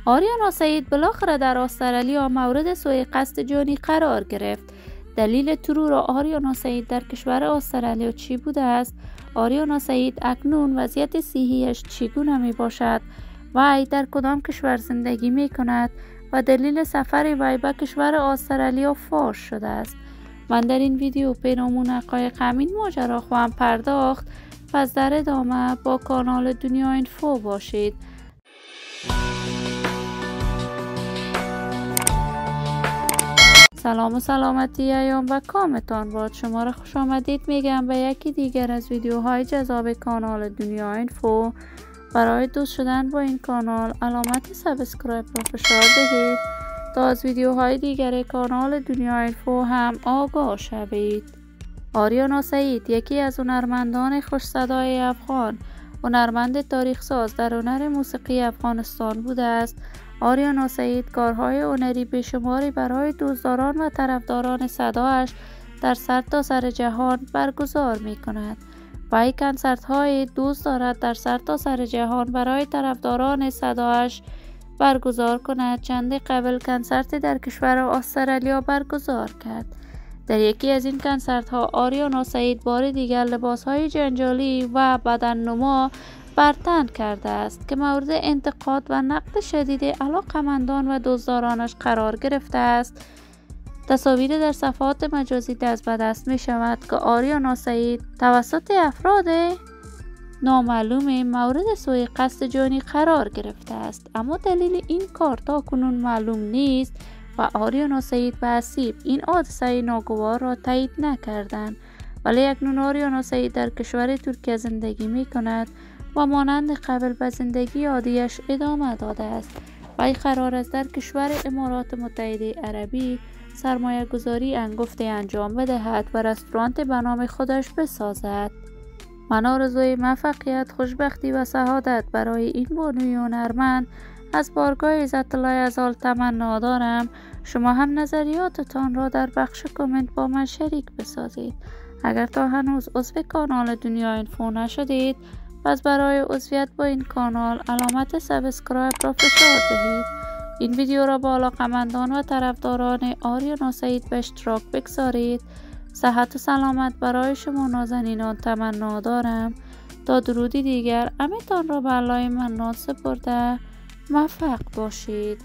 آریانا سعید بالاخره در استرالیا مورد سوء قصد جانی قرار گرفت. دلیل ترور آریانا سعید در کشور استرالیا چی بوده است؟ آریانا سعید اکنون وضعیت صحیش چگونه می باشد؟ وی در کدام کشور زندگی می کند و دلیل سفر وی به کشور استرالیا فاش شده است؟ من در این ویدیو پیرامون حقایق همین ماجرا خواهم پرداخت. پس در ادامه با کانال دنیا اینفو باشید. سلام و سلامتی ایام و کامتان باد. شما را خوش آمدید میگم به یکی دیگر از ویدیوهای جذاب کانال دنیا اینفو. برای دوست شدن با این کانال علامت سابسکرایب را فشار دهید تا از ویدیوهای دیگر کانال دنیا اینفو هم آگاه شوید. آریانا سعید یکی از هنرمندان خوش صدای افغان، هنرمند تاریخ ساز در هنر موسیقی افغانستان بوده است. آریانا سعید کارهای هنری بیشماری برای دوستداران و طرفداران صدایش در سرتاسر جهان برگزار می کند. وی کنسرت های دوست دارد در سرتاسر جهان برای طرفداران صدایش برگزار کند. چندی قبل کنسرتی در کشور استرالیا برگزار کرد. در یکی از این کنسرت ها آریانا سعید بار دیگر لباس های جنجالی و بدن نما بر تن کرده است که مورد انتقاد و نقد شدید علاقمندان و دوستدارانش قرار گرفته است. تصاویر در صفحات مجازی دست به دست می شود که آریانا سعید توسط افراد نامعلوم مورد سوء قصد جانی قرار گرفته است، اما دلیل این کار تا کنون معلوم نیست و آریانا سعید و حسیب این حادثه ناگوار را تایید نکردند. ولی اکنون آریانا سعید در کشور ترکیه زندگی می کند و مانند قبل به زندگی عادیش ادامه داده است. وی قرار است در کشور امارات متحده عربی سرمایه گذاری انگفته انجام بدهد و رستوران به نام خودش بسازد. من آرزوی موفقیت، خوشبختی و سعادت برای این بانوی هنرمند از بارگاه عزت الله عزال تمنا دارم. شما هم نظریاتتان را در بخش کامنت با من شریک بسازید. اگر تا هنوز عضو کانال دنیا اینفو نشدید، پس برای عضویت با این کانال علامت سابسکرایب را فشار دهید. این ویدیو را با علاقمندان و طرفداران آریانا سعید به اشتراک بگذارید. صحت و سلامت برای شما نازنینان تمنا دارم. تا درودی دیگر امیدتان را به الله منان سپرده موفق باشید.